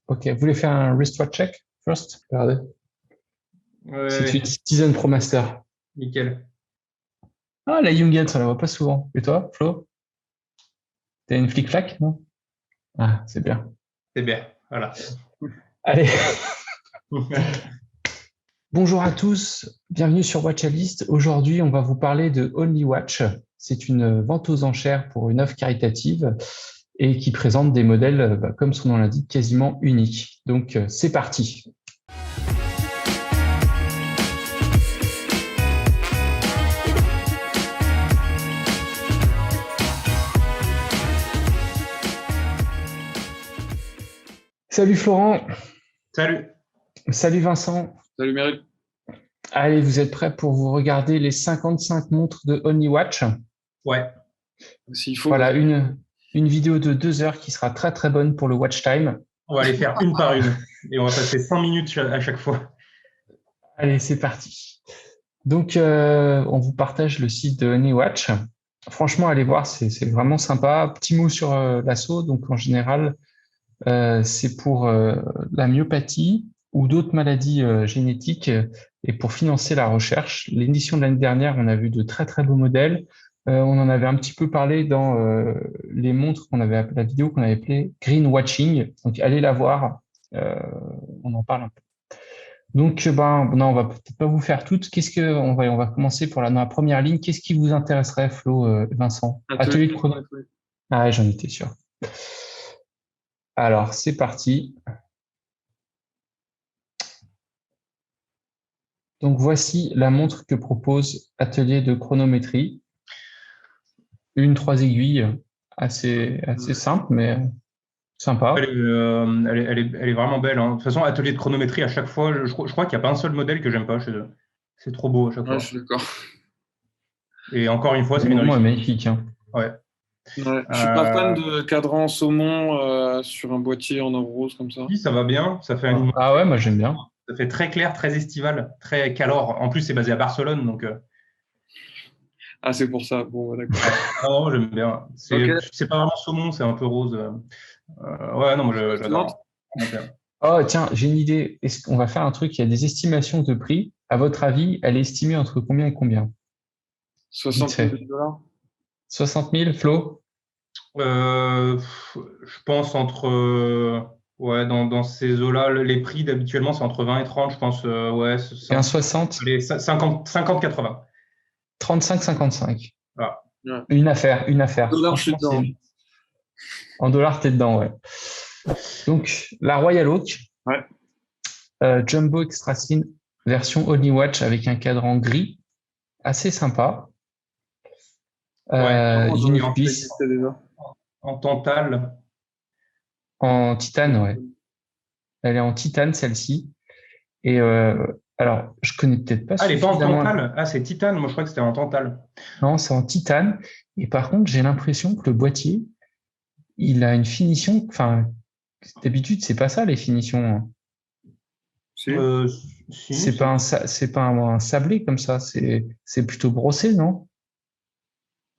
Ok, vous voulez faire un wristwatch check first? Regardez. C'est Ouais, une Citizen Pro Master. nickel. Ah, la Junghans, on la voit pas souvent. Et toi, Flo? T'as une flic-flac, non? Ah, c'est bien. C'est bien. Voilà. Allez, bonjour à tous, bienvenue sur Watchalist. Aujourd'hui, on va vous parler de Only Watch. C'est une vente aux enchères pour une œuvre caritative et qui présente des modèles, comme son nom l'indique, quasiment uniques. Donc, c'est parti. Salut Florent, Salut. salut Vincent. Salut Meryl. Allez, vous êtes prêts pour vous regarder les 55 montres de Only Watch? Ouais. S'il faut. Voilà, une vidéo de 2 heures qui sera très très bonne pour le watch time. On va les faire une par une. Et on va passer 5 minutes à chaque fois. Allez, c'est parti. Donc, on vous partage le site de Only Watch. Franchement, allez voir, c'est vraiment sympa. Petit mot sur l'assaut. Donc, en général, c'est pour la myopathie ou d'autres maladies génétiques et pour financer la recherche. L'édition de l'année dernière, on a vu de très très beaux modèles. On en avait un petit peu parlé dans les montres la vidéo qu'on avait appelée Green Watching. Donc allez la voir, on en parle un peu. Donc non, on va peut-être pas vous faire toutes. On va commencer dans la première ligne. Qu'est-ce qui vous intéresserait, Flo, Vincent? Atelier de chrono. Ah, j'en étais sûr. Alors, c'est parti. Donc, voici la montre que propose Atelier de chronométrie. Une 3 aiguilles, assez simple, mais sympa. Elle est vraiment belle, hein. De toute façon, atelier de chronométrie, à chaque fois, je crois qu'il n'y a pas un seul modèle que j'aime pas chez eux. C'est trop beau à chaque fois. Je suis d'accord. Et encore une fois, c'est une Vraiment réussite. magnifique. Hein. Ouais. Ouais. Je suis pas fan de cadran saumon sur un boîtier en or rose comme ça. Oui, ça va bien. Ça fait Ah ouais, moi j'aime bien. Ça fait très clair, très estival, très calor. En plus, c'est basé à Barcelone, donc. Ah, c'est pour ça. Bon, d'accord. Non, j'aime bien. C'est pas vraiment saumon, c'est un peu rose. Ouais, non, moi j'adore. Oh, tiens, j'ai une idée. Est-ce qu'on va faire un truc? Il y a des estimations de prix. À votre avis, elle est estimée entre combien et combien? 60 000 $. 60 000, Flo? Je pense ouais, dans ces eaux-là, les prix d'habituellement, c'est entre 20 et 30, je pense. Ouais, 60? Allez, 50-80. 35-55. Voilà. Ouais. Une affaire. Dollars, je suis dedans. En dollars, t'es dedans, ouais. Donc, la Royal Oak. Ouais. Jumbo Extra Thin, version Only Watch avec un cadran gris. Assez sympa. Unique piece. En tantale. En titane, ouais. Elle est en titane, celle-ci. Et alors, je connais peut-être pas elle n'est pas en suffisamment. tantale. Ah, c'est titane. Moi, je crois que c'était en tantale. Non, c'est en titane. Et par contre, j'ai l'impression que le boîtier, il a une finition. Enfin, d'habitude, c'est pas ça, les finitions. C'est pas un sablé comme ça. C'est plutôt brossé, non?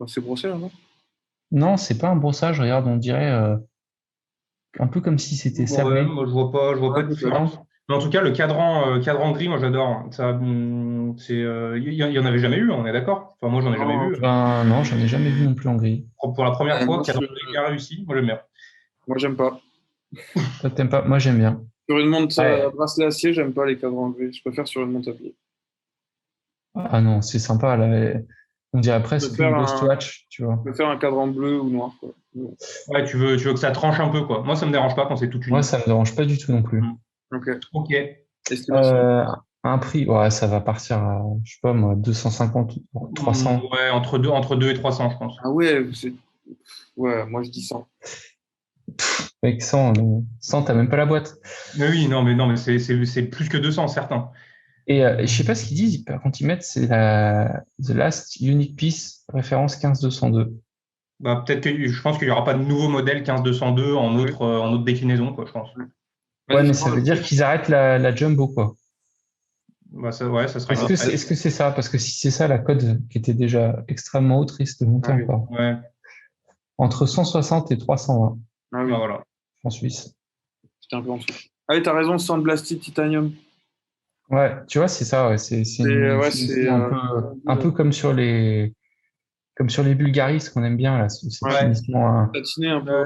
C'est brossé, là, non? Non, c'est pas un brossage. Regarde, on dirait un peu comme si c'était sablé. Ouais, moi, je vois pas de différence. Mais en tout cas, le cadran gris, moi j'adore. Il y en avait jamais eu, on est d'accord? Enfin, moi, j'en ai jamais vu. Non, j'en ai jamais vu non plus en gris. Pour la première fois, cadran gris bien réussi. Moi, j'aime bien. Moi, j'aime pas. Toi, t'aimes pas? Moi, j'aime bien. Sur une montre à bracelet acier, j'aime pas les cadrans gris. Je préfère sur une montre à pied. Ah non, c'est sympa. Là. On dirait presque une Ghost Watch, tu vois. Je peux faire un cadran bleu ou noir, quoi. Ouais, tu veux que ça tranche un peu, quoi. Moi, ça me dérange pas quand c'est tout unique. Moi, ça me dérange pas du tout non plus. Ok. Un prix, ouais, ça va partir à, je sais pas moi, 250, 300. Ouais, entre 2 et 300, je pense. Ah ouais, ouais, moi je dis 100. Avec 100, t'as même pas la boîte. Mais oui, non, mais c'est plus que 200, certain. Et je sais pas ce qu'ils disent, par contre, ils mettent, c'est la The Last Unique Piece, référence 15202. Bah, peut-être que je pense qu'il n'y aura pas de nouveau modèle 15202 en autre déclinaison, quoi, je pense. Ouais, mais ça veut dire qu'ils arrêtent la Jumbo, quoi. Bah, ça serait. Est-ce que c'est ça? Parce que si c'est ça, la cote qui était déjà extrêmement haute risque de monter encore. Ouais. Entre 160 et 320. Ah oui. Bah, voilà. En Suisse. J'étais un peu en dessous. Ah oui, t'as raison, Sandblasted Titanium. Ouais, tu vois, c'est ça. Ouais. C'est une finition un peu comme sur les Bulgaris qu'on aime bien, là, cette Ouais. finition. Patiné un peu.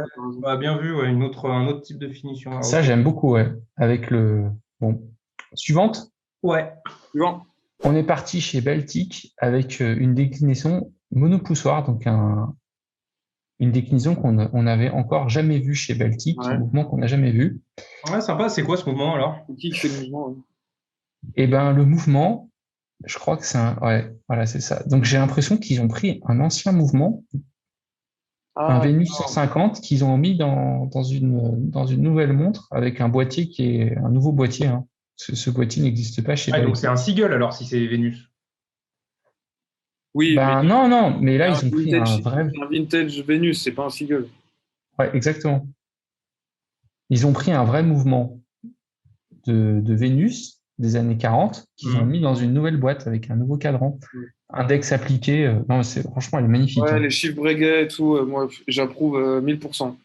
Bien vu, ouais, un autre type de finition. Là, Ça, ok. j'aime beaucoup, ouais. Avec le. Bon. Suivante, Ouais. Suivant. on est parti chez Baltic avec une déclinaison monopoussoir, donc une déclinaison qu'on n'avait encore jamais vue chez Baltic, un mouvement qu'on n'a jamais vu. Ouais, sympa. C'est quoi ce mouvement alors? Qui fait le mouvement? Et ben le mouvement, je crois que c'est un. Ouais, voilà, c'est ça. Donc j'ai l'impression qu'ils ont pris un ancien mouvement, un Vénus 150, qu'ils ont mis dans une nouvelle montre avec un boîtier qui est un nouveau boîtier. Hein. Ce boîtier n'existe pas chez Donc Baltic. c'est un Seagull alors si c'est Vénus. Oui, Ben non, mais là ils ont pris un vrai. Un vintage Vénus, c'est pas un Seagull. Ouais, exactement. Ils ont pris un vrai mouvement de Vénus des années 40 qu'ils ont mis dans une nouvelle boîte avec un nouveau cadran. Index appliqué. Non, franchement, elle est magnifique. Ouais, Hein. les chiffres Breguet et tout, moi j'approuve 1000%.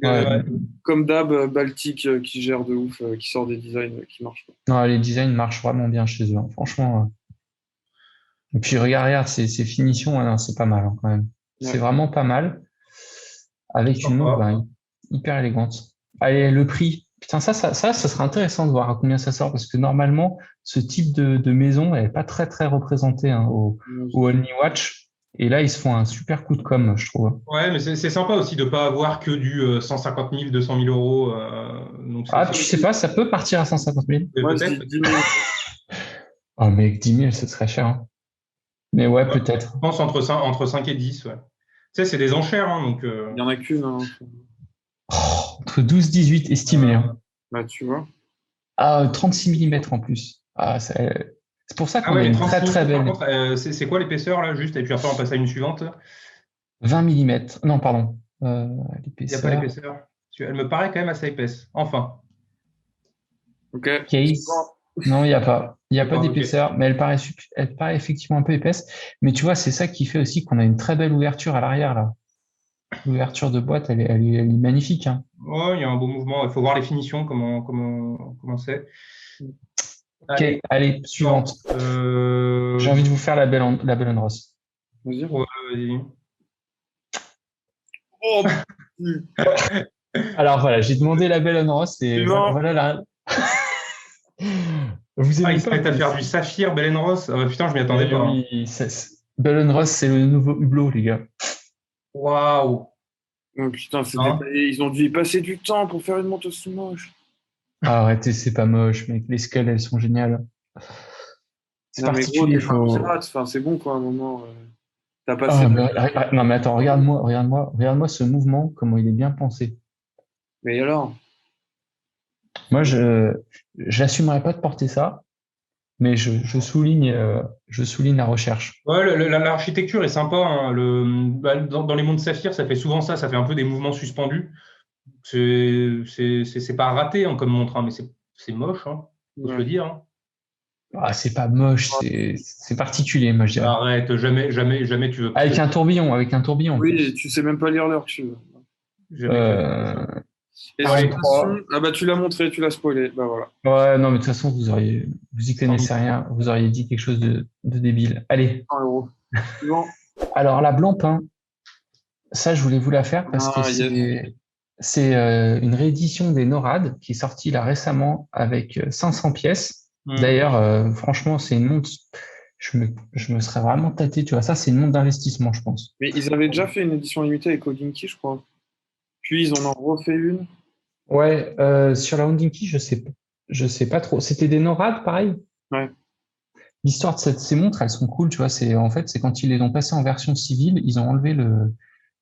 Ouais. Comme d'hab, Baltic qui gère de ouf, qui sort des designs qui marchent. Non, les designs marchent vraiment bien chez eux. Hein. Franchement. Et puis regarde ces finitions, hein, c'est pas mal hein, quand même. C'est vraiment pas mal. Avec une montre hyper élégante. Allez, le prix. Putain, ça serait intéressant de voir à combien ça sort, parce que normalement, ce type de maison n'est pas très, très représenté hein, au Only Watch. Et là, ils se font un super coup de com', je trouve. Ouais, mais c'est sympa aussi de ne pas avoir que du 150 000, 200 000 euros. Donc tu sais pas, ça peut partir à 150 000. Moi, je dis 10 000. Oh, mec, 10 000, ce serait cher. Hein. Mais ouais, peut-être. Je pense entre 5 et 10, ouais. Tu sais, c'est des enchères, hein, donc... Il n'y en a qu'une. Hein. Entre 12 et 18 estimés. Hein. Bah, tu vois. Ah, 36 mm en plus. Ah, c'est pour ça qu'on a une très très belle. Par contre, c'est quoi l'épaisseur là, juste? Et puis après, on passe à une suivante. 20 mm. Non, pardon. Il n'y a pas l'épaisseur. Elle me paraît quand même assez épaisse. Enfin. Ok. Case. Non, il n'y a pas. Il n'y a pas d'épaisseur, mais elle paraît effectivement un peu épaisse. Mais tu vois, c'est ça qui fait aussi qu'on a une très belle ouverture à l'arrière là. L'ouverture de boîte, elle est magnifique. Hein. Ouais, il y a un beau mouvement. Il faut voir les finitions, comment c'est. Ok, allez, suivante. J'ai envie de vous faire la Bell & Ross. Vas-y. Ouais, vas-y. Oh, alors voilà, j'ai demandé la Bell & Ross et voilà la. Vous aimez pas à faire du saphir Bell & Ross? Putain, je m'y attendais pas. Oui, Bell & Ross, c'est le nouveau Hublot, les gars. Waouh! Oh, putain, c'est détaillé. Ils ont dû y passer du temps pour faire une montre aussi moche. Arrêtez, c'est pas moche, mec. Les skulls, elles sont géniales. C'est particulier. Enfin, c'est bon, quoi, à un moment. T'as passé. Non, mais attends, regarde-moi ce mouvement, comment il est bien pensé. Mais alors? Moi, je n'assumerais pas de porter ça, mais je souligne la recherche. Ouais, l'architecture est sympa. Hein. Dans les montres saphir, ça fait souvent ça. Ça fait un peu des mouvements suspendus. C'est pas raté hein, comme montre, hein, mais c'est moche, hein, faut se le dire. Hein. Ah, c'est pas moche, c'est particulier, moi je dirais. Arrête, jamais tu veux. Avec un tourbillon. Oui, tu sais même pas lire l'heure, tu veux. Ah bah tu l'as montré, tu l'as spoilé, bah voilà. Ouais, non mais de toute façon vous y connaissez rien, vous auriez dit quelque chose de débile. Allez. 100 €. Bon. Alors la Blancpain, ça je voulais vous la faire parce que c'est une réédition des NORAD qui est sortie là récemment avec 500 pièces. D'ailleurs, franchement c'est une montre. Je me serais vraiment tâté, tu vois, ça c'est une montre d'investissement, je pense. Mais ils avaient déjà fait une édition limitée avec Hodinkee, je crois. Puis ils en ont refait une. Ouais, sur la Hodinkee, je sais pas trop. C'était des NORAD, pareil. Ouais. L'histoire de ces montres, elles sont cool, tu vois. C'est quand ils les ont passées en version civile, ils ont enlevé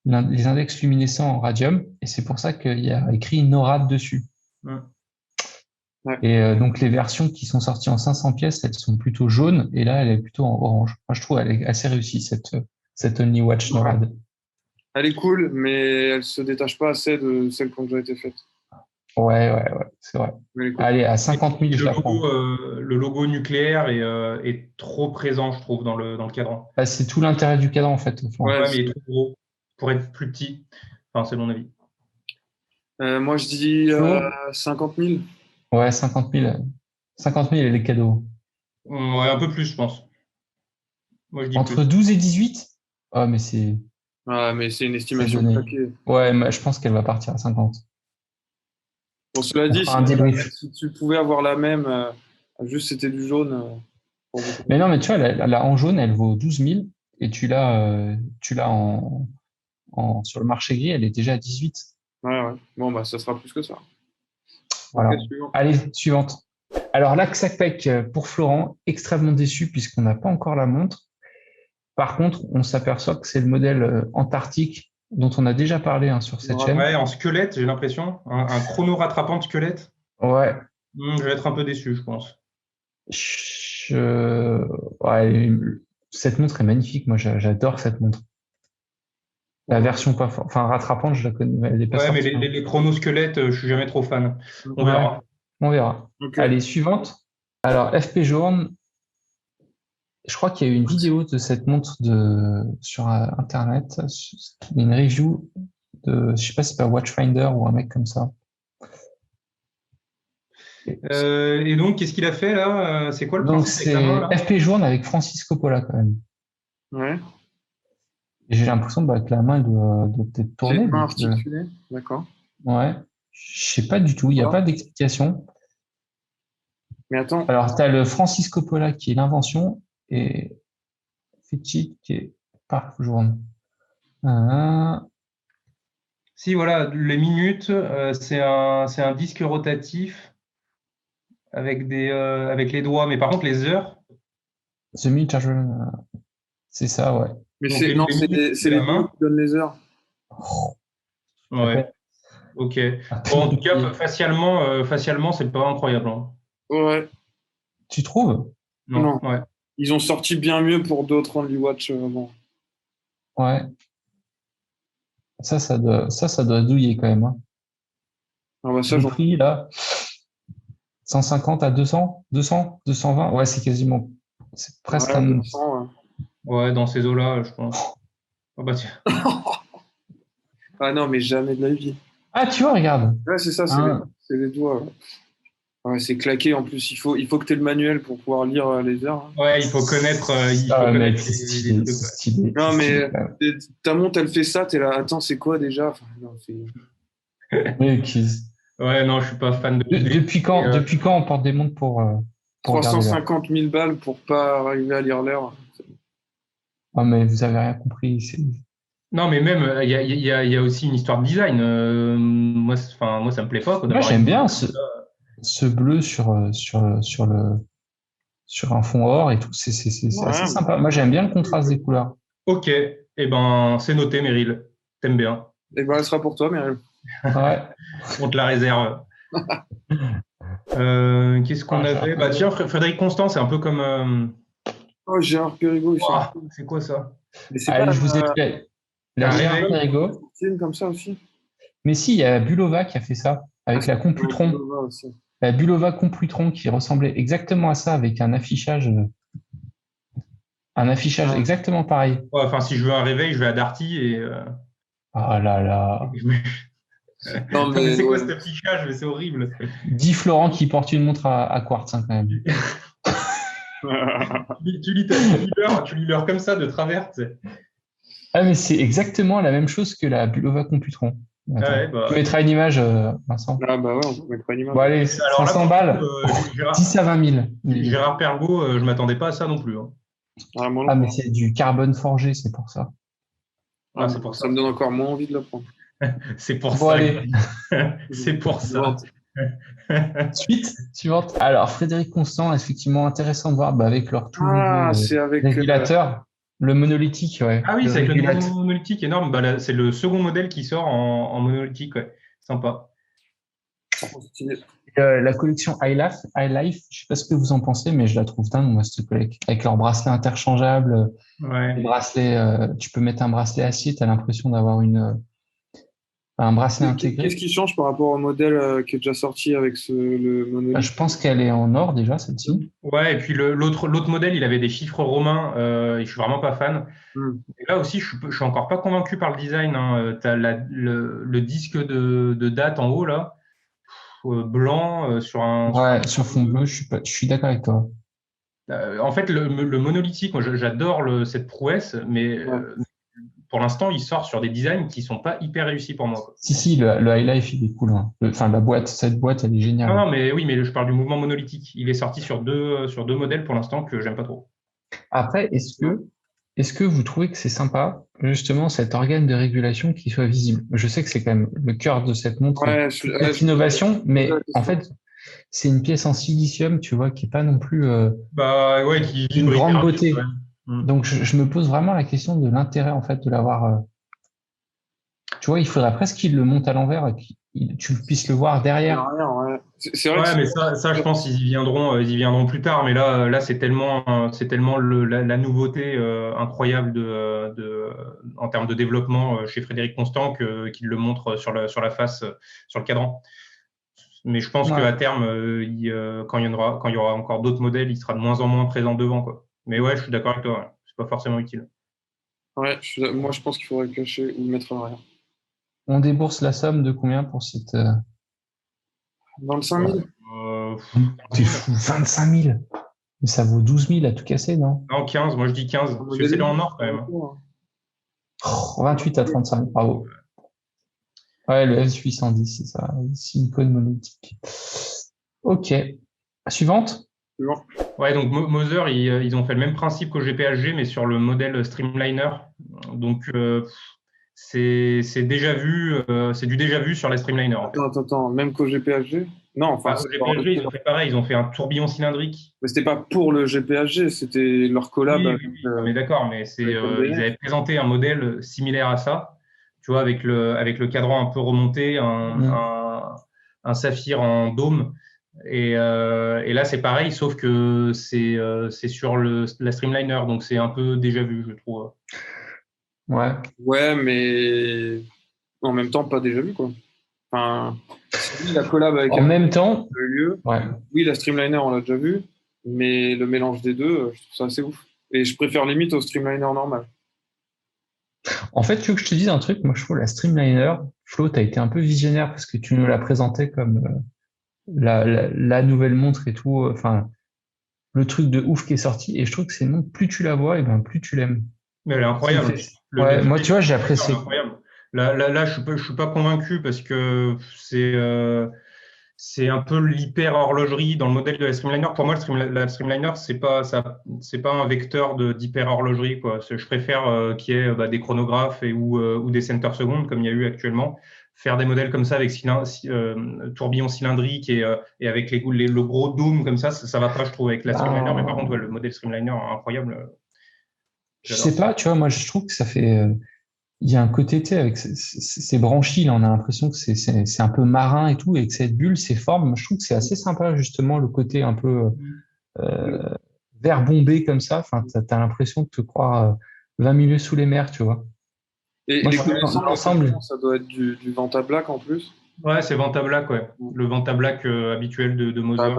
les index luminescents en radium, et c'est pour ça qu'il y a écrit NORAD dessus. Ouais. Et donc les versions qui sont sorties en 500 pièces, elles sont plutôt jaunes, et là elle est plutôt en orange. Moi je trouve elle est assez réussie cette Only Watch NORAD. Elle est cool, mais elle se détache pas assez de celles qui ont déjà été faites. Ouais, c'est vrai. Cool. Allez, à 50 000, je la prends. Le logo nucléaire est trop présent, je trouve, dans le cadran. Bah, c'est tout l'intérêt du cadran, en fait. Ouais, mais il est trop gros pour être plus petit. Enfin, c'est mon avis. Moi, je dis Flo 50 000. Ouais, 50 000. 50 000 et les cadeaux. Ouais, un peu plus, je pense. Moi, je dis Entre plus. 12 et 18? Ah, mais c'est Ah, mais c'est une estimation donné. claquée. Ouais, je pense qu'elle va partir à 50. Bon, cela On dit, fera un débrief. si tu pouvais avoir la même, juste c'était du jaune, pour beaucoup. Mais non, mais tu vois, en jaune, elle vaut 12 000 et tu l'as sur le marché gris, elle est déjà à 18. Ouais, ouais. Bon, bah, ça sera plus que ça. Ok, Voilà. suivant. Allez, suivante. Alors, l'Axapec pour Florent, extrêmement déçu puisqu'on n'a pas encore la montre. Par contre, on s'aperçoit que c'est le modèle antarctique dont on a déjà parlé sur cette chaîne. Ouais, en squelette, j'ai l'impression. Un chrono rattrapant de squelette. Ouais. Je vais être un peu déçu, je pense. Ouais, cette montre est magnifique. Moi, j'adore cette montre. La version pas rattrapante, je la connais. Elle est pas Ouais, mais sortie. les chronos squelettes, je suis jamais trop fan. On Ouais, verra. on verra. Ok. Allez, suivante. Alors, FP Journe, je crois qu'il y a eu une vidéo de cette montre sur Internet. Il y a une review je sais pas si c'est pas Watchfinder ou un mec comme ça. Et donc, qu'est-ce qu'il a fait là? C'est quoi le Donc, principe avec la main c'est là? FP Journe avec Francis Coppola quand même. Ouais. Et j'ai l'impression que la main elle doit peut-être C'est tourner. une main Donc, articulée, d'accord. ouais. Je sais pas du tout. Il n'y a pas d'explication. Mais attends, Alors, tu as le Francis Coppola qui est l'invention et Fitchit qui est Park Journe. Si, voilà, les minutes, c'est un disque rotatif avec avec les doigts. Mais par contre, les heures, The Minute Charger, c'est ça, ouais. mais donc non, les minutes, c'est c'est les la doigts main. qui donnent les heures. Ouais, ok. Bon, en tout cas, facialement, c'est pas incroyable, hein. Ouais. Tu trouves? Non, Non. ouais. Ils ont sorti bien mieux pour d'autres Only Watch avant. Ouais. Ça doit douiller quand même. Ah bah ça, Le j'en... prix, là, 150 à 200, 200, 220, ouais, c'est presque Ouais, un. 200, ouais. Ouais, dans ces eaux-là, je pense. Ah bah tiens. Ah non, mais jamais de la vie. Ah, tu vois, regarde. Ouais, c'est ça, Hein, c'est les doigts. Ouais, ouais, c'est claqué. En plus, il faut que tu aies le manuel pour pouvoir lire les heures, hein. Ouais, il faut ah, mec, connaître les trucs. c'est Ouais. stylé, Non, c'est stylé mais quand même. ta montre, elle fait ça, t'es là. Attends, c'est quoi déjà? Enfin, non, Mec, Ouais, non, je suis pas fan depuis quand on porte des montres pour regarder l'heure? 350 000 balles pour pas arriver à lire l'heure. Ah, mais vous avez rien compris. Non, mais même, il y a aussi une histoire de design. Moi, ça me plaît pas quoi, Moi, d'avoir j'aime une montre bien comme ça. ce bleu sur un fond or et tout. C'est assez Ouais. sympa. Moi, j'aime bien le contraste des couleurs. Ok, eh ben, c'est noté, Meryl. T'aimes bien. Et ben, elle sera pour toi, Meryl. Ouais. On te la réserve. Qu'est-ce qu'on avait? Bah tiens, Frédéric Constant, c'est un peu comme. Oh, Gérard Périgot, il fait un... Ouah, c'est quoi ça? Mais c'est Allez, pas je vous ai fait la Un Gérard réveil? Perregaux. une comme ça aussi. Mais si, il y a Bulova qui a fait ça, Ah, avec la Computron. aussi. La Bulova Computron qui ressemblait exactement à ça, avec un affichage Ah. exactement pareil. Ouais, enfin, si je veux un réveil, je vais à Darty et. Ah là là. Non, Non, mais mais c'est quoi ouais. cet affichage? Mais c'est horrible. Dis Florent qui porte une montre à quartz quand même. Tu lis l'heure comme ça de travers, tu sais. Ah, mais c'est exactement la même chose que la Bulova Computron. Ah Attends. ouais, Tu bah. mettras une image, Vincent. Ah bah ouais, on peut mettre une image. Bon, allez, Alors là, 500 pour le coup, balles, 10 à 20 000. Gérard Pergaud, je m'attendais pas à ça non plus, hein. Ah, moi non Ah, mais plus. c'est du carbone forgé, c'est pour ça. Ah, c'est pour ça. Ça me donne encore moins envie de le prendre. C'est pour Bon, ça. allez, C'est pour ça. suivante. Alors, Frédéric Constant, effectivement, intéressant de voir avec leur tout Ah, nouveau c'est avec... régulateur, le monolithique, ouais. Ah oui, Le c'est avec le nouveau régulateur. monolithique énorme. Bah, là, c'est le second modèle qui sort en monolithique, ouais. Sympa. La collection iLife, je sais pas ce que vous en pensez, mais je la trouve dingue, moi, cette collection. Avec leurs bracelets interchangeables, les Ouais. bracelets, tu peux mettre un bracelet acier, tu as l'impression d'avoir Un bracelet intégré. Qu'est-ce qui change par rapport au modèle qui est déjà sorti avec le monolithe? Je pense qu'elle est en or déjà, celle-ci. Ouais, et puis l'autre modèle, il avait des chiffres romains, et je suis vraiment pas fan. Et là aussi, je suis encore pas convaincu par le design. Hein. Tu as le disque de date en haut, là, blanc, sur Ouais, sur fond bleu, je suis d'accord avec toi. En fait, le monolithique, moi, j'adore cette prouesse, mais pour l'instant, il sort sur des designs qui sont pas hyper réussis pour moi. Quoi. Si, le High Life, il est cool. Hein. Enfin, cette boîte, elle est géniale. Non, mais oui, mais je parle du mouvement monolithique. Il est sorti sur deux modèles pour l'instant que j'aime pas trop. Après, est-ce que vous trouvez que c'est sympa, justement, cet organe de régulation qui soit visible? Je sais que c'est quand même le cœur de cette montre, cette innovation, mais en fait, c'est une pièce en silicium, tu vois, qui est pas non plus Bah ouais, qui d'une vibre grande hyper beauté. vite, ouais. Donc, je me pose vraiment la question de l'intérêt, en fait, de l'avoir. Tu vois, il faudrait presque qu'il le monte à l'envers et que tu puisses le voir derrière. Ouais. C'est vrai Ouais, que mais ça, je pense qu'ils y viendront plus tard. Mais là, c'est tellement la nouveauté incroyable en termes de développement chez Frédéric Constant qu'il le montre sur la face, sur le cadran. Mais je pense Ouais. qu'à terme, quand il y aura encore d'autres modèles, il sera de moins en moins présent devant, quoi. Mais ouais, je suis d'accord avec toi. Ouais. C'est pas forcément utile. ouais, moi je pense qu'il faudrait le cacher ou le mettre à l'arrière. On débourse la somme de combien pour cette. 25 000? T'es fou, 25 000. Mais ça vaut 12 000 à tout casser, non? Non, 15, moi je dis 15. Parce que c'est en or quand même. Oh, 28 à 35, bravo. Ouais, le S810, c'est ça. Silicone monolithique. Ok. Suivante? Ouais, donc Moser, ils ont fait le même principe qu'au GPHG, mais sur le modèle Streamliner. Donc, c'est déjà vu, c'est du déjà vu sur la Streamliner. En fait. Attends, même qu'au GPHG? Non, enfin, Au GPHG, ils ont fait pareil, ils ont fait un tourbillon cylindrique. mais c'était pas pour le GPHG, c'était leur collab Oui, avec, non, mais d'accord, mais ils MDF. avaient présenté un modèle similaire à ça, tu vois, avec le cadran un peu remonté, un saphir en dôme. Et là, c'est pareil, sauf que c'est sur la Streamliner, donc c'est un peu déjà vu, je trouve. Ouais. Ouais, mais en même temps, pas déjà vu, quoi. Enfin, oui, la collab avec En même temps, lieu. ouais. Oui, la Streamliner, on l'a déjà vu, mais le mélange des deux, je trouve ça assez ouf. Et je préfère limite au Streamliner normal. En fait, tu veux que je te dise un truc? Moi, je trouve la Streamliner, Flo, tu as été un peu visionnaire parce que tu nous l'as présenté comme la nouvelle montre et tout. Enfin, le truc de ouf qui est sorti. Et je trouve que c'est une montre, plus tu la vois, et ben plus tu l'aimes. Mais elle est incroyable. Ouais, moi, tu vois, j'ai apprécié. Incroyable. Là, je suis pas convaincu parce que c'est un peu l'hyper horlogerie dans le modèle de la Streamliner. Pour moi, la Streamliner, c'est pas un vecteur d'hyper horlogerie, quoi. Je préfère qu'il y ait des chronographes ou des center secondes comme il y a eu actuellement. Faire des modèles comme ça avec tourbillon cylindrique et avec le gros dôme comme ça va pas, je trouve, avec la Streamliner. Mais par contre, ouais, le modèle Streamliner, incroyable. Je sais pas, tu vois, moi, je trouve que ça fait. Il y a un côté, tu sais, avec ces branchies, là, on a l'impression que c'est un peu marin et tout, et que cette bulle, ces formes, je trouve que c'est assez sympa, justement, le côté un peu vert bombé comme ça. Enfin, t'as l'impression de te croire 20 milieux sous les mers, tu vois. Et Moi, les je trouve l'ensemble, ça doit être du Vanta Black en plus. Ouais, c'est Vanta Black, ouais. Le Vanta Black habituel de Moser.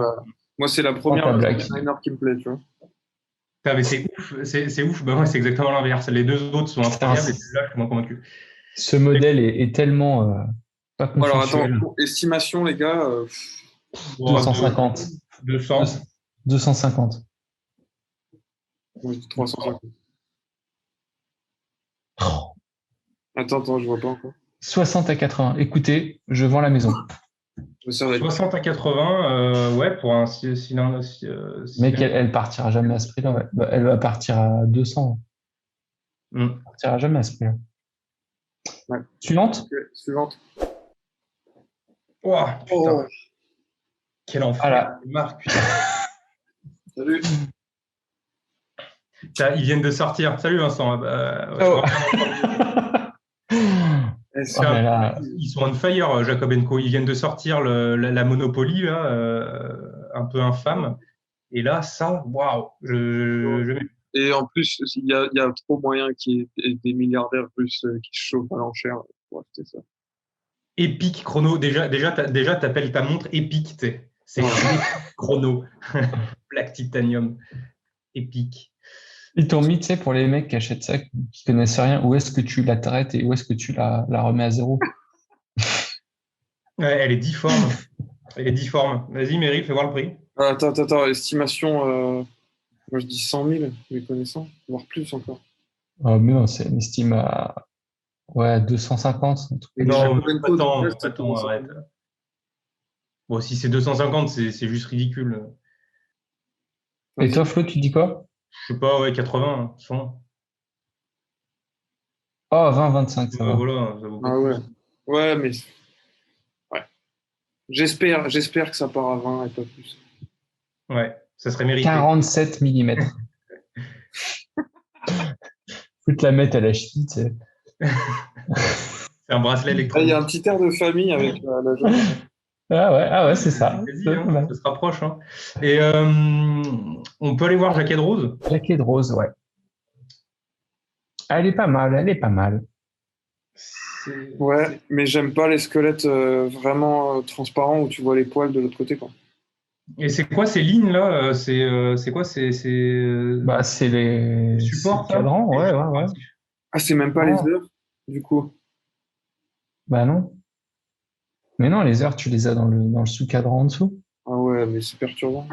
Moi, c'est la première Streamliner qui me plaît, tu vois. Ah, mais c'est ouf, c'est ouf. Bah, ouais, c'est exactement l'inverse. Les deux autres sont incroyables et celui-là, je suis moins convaincu. Ce modèle est tellement pas consensuel. Alors, attends, estimation, les gars. 250. 200. 250. Moi, je dis 350. Oh. Attends, je vois pas encore. 60 à 80. Écoutez, je vends la maison. 60 à 80, ouais, pour un cylindre. Mec, elle partira jamais à ce prix-là. Ouais. Elle va partir à 200. Elle partira jamais à ce prix-là. Ouais. Suivante. Okay, suivante. Oh, putain. Quel enfer. Voilà. Marc, putain. Salut. Ils viennent de sortir. Salut Vincent. Ils sont on fire, Jacob & Co. Ils viennent de sortir la Monopoly, là, un peu infâme. Et là, ça, waouh. Et en plus, il y a trop moyen qu'il y ait des milliardaires russes qui chauffent à l'enchère pour acheter ça. Epic chrono. Déjà t'appelles ta montre Epic, tu sais. C'est Epic chrono. Black Titanium. Epic. Ils t'ont mis, tu sais, pour les mecs qui achètent ça, qui connaissent rien, où est-ce que tu la t'arrêtes et où est-ce que tu la remets à zéro? Ouais, elle est difforme. Elle est difforme. Vas-y, Meryl, fais voir le prix. Attends, estimation, moi je dis 100 000, mes connaissants, voire plus encore. Mais non, c'est une estime à 250. Un truc Et comme ça. Non, Chapeau Denko, attends, tout reste, comment ça arrête. Bon, si c'est 250, c'est juste ridicule. Et toi, Flo, tu dis quoi? Je sais pas, ouais, 80, 100. Oh, 20, 25, ça Ouais, va. voilà, ça vaut pas Ah le ouais. coup. Ouais, mais ouais. J'espère que ça part à 20 et pas plus. Ouais, ça serait mérité. 47 mm. Faut te la mettre à la cheville, tu sais. C'est un bracelet Il y électronique. a un petit air de famille avec la jeune. Ah ouais, c'est ça. Vas-y, hein, ça se rapproche. Hein. Et on peut aller voir Jacket Rose. Jacket de rose, ouais. Elle est pas mal, elle est pas mal. Ouais, mais j'aime pas les squelettes vraiment transparents où tu vois les poils de l'autre côté, quoi. Et c'est quoi ces lignes là? C'est quoi? Bah, c'est les supports, ça? cadrans, ouais. Ah, c'est même pas les Non. heures, du coup. Bah non. Mais non, les heures, tu les as dans le sous-cadran en dessous. Ah ouais, mais c'est perturbant.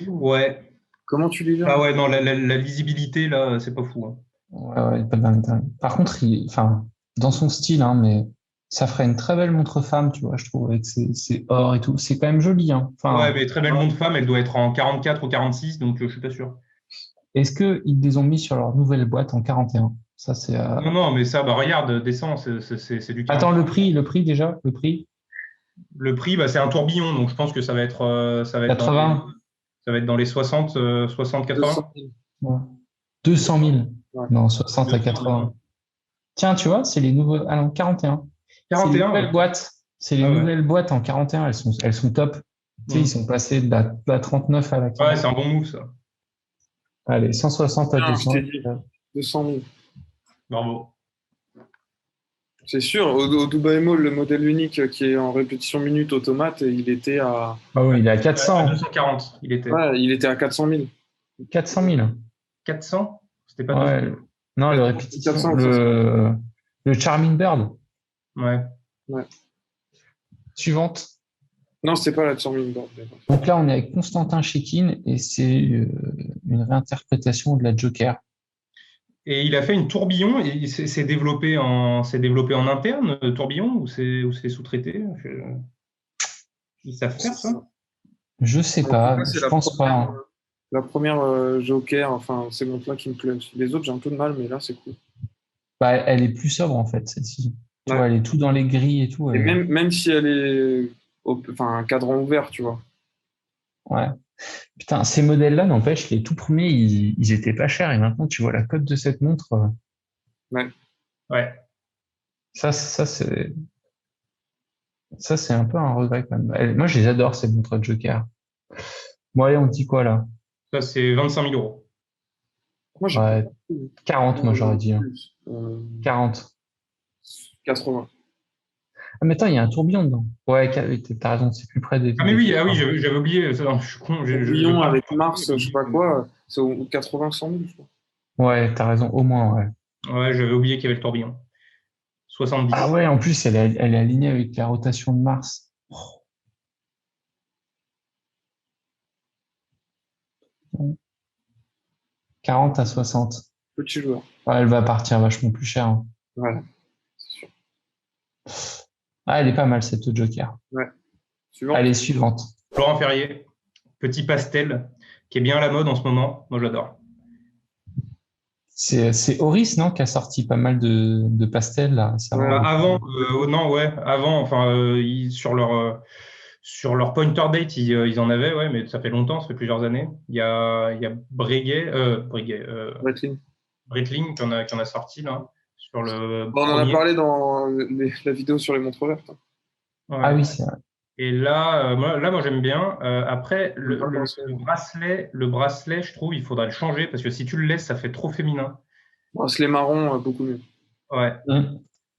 Ouais. Comment tu les Ah gères? ouais, non, la lisibilité là, c'est pas fou. Hein. Ouais, pas dingue. Par contre, enfin, dans son style, hein, mais ça ferait une très belle montre femme, tu vois, je trouve, avec ses or et tout. C'est quand même joli, hein. Ouais, Enfin, mais très belle montre femme, elle doit être en 44 ou 46, donc je suis pas sûr. est-ce qu'ils les ont mis sur leur nouvelle boîte en 41? Ça, c'est. Non, mais ça, bah regarde, descend, c'est du Attends, 40. le prix déjà, le prix? Le prix, bah, c'est un tourbillon, donc je pense que ça va être dans les, 80? ça va être dans les 60, 60, 200 80. 000. Ouais. 200 000? Ouais. Non, 60 à 200, 80. Tiens, tu vois, c'est les nouveaux. Ah non, 41. C'est les 41, nouvelles ouais. boîtes. C'est les Ah ouais. nouvelles boîtes en 41. Elles sont top. Tu sais, ils Mm. sont passés de la 39 à la Ouais, c'est 40. un bon move, ça. Allez, 160 à Tiens, je 200. t'ai dit 200 000. Bravo. C'est sûr, au Dubai Mall, le modèle unique qui est en répétition minute automate, il était à, Ah oui, il est à À 400. 240, il était. ouais, il était à 400 000. 400 000. 400? C'était pas 200? Ouais. Non, le répétition. 400 ou 500. Le Charming Bird. Ouais. Ouais. Suivante. Non, c'était pas la 100 000 bords. Donc là, on est avec Constantin Chekin et c'est une réinterprétation de la Joker. Et il a fait une tourbillon, et c'est développé en interne, tourbillon, ou c'est sous-traité? Ils savent faire ça? Je sais En tout cas, pas, c'est je pense pas. Hein. la première Joker, enfin, c'est mon là qui me plaît. Les autres, j'ai un peu de mal, mais là, c'est cool. Bah, elle est plus sobre en fait, celle-ci. Tu Ouais. vois, elle est tout dans les gris et tout. Et même si elle est enfin, un cadran ouvert, tu vois. Ouais. Putain, ces modèles-là, n'empêche, les tout premiers, ils étaient pas chers. Et maintenant, tu vois la cote de cette montre. Ouais. Ouais. Ça, c'est un peu un regret quand même. Moi, je les adore, ces montres Joker. Bon, allez, on dit quoi là? Ça, c'est 25 000 euros. Moi, j'ai Ouais, 40, moi, j'aurais dit. Hein. plus. 40. 80. Ah, mais attends, il y a un tourbillon dedans. Ouais, t'as raison, c'est plus près des. Ah, mais oui, j'avais oublié. Ça, non, je suis con. Tourbillon avec Mars, je sais pas quoi, c'est au 80, 100 000, je crois. Ouais, t'as raison, au moins, ouais. Ouais, j'avais oublié qu'il y avait le tourbillon. 70. Ah ouais, en plus, elle est alignée avec la rotation de Mars. Oh. 40 à 60. Petit joueur. Ouais, elle va partir vachement plus cher. Hein. Voilà, c'est sûr. Ah, elle est pas mal, cette Joker. Ouais. Suivant. Allez, suivante. Laurent Ferrier, petit pastel, qui est bien à la mode en ce moment. Moi, j'adore. C'est Oris, non, qui a sorti pas mal de pastels, là, récemment. Ouais. Avant, non, ouais, avant, enfin, sur leur pointer date, ils en avaient, ouais, mais ça fait longtemps, ça fait plusieurs années. Il y a Breitling qui en a sorti, là, sur le Bon, on en a premier. parlé dans la vidéo sur les montres vertes. Ouais. Ah oui, c'est vrai. Et là, moi j'aime bien. Après, Pas pensé. le bracelet, je trouve, il faudra le changer parce que si tu le laisses, ça fait trop féminin. Bracelet marron, beaucoup mieux. Ouais.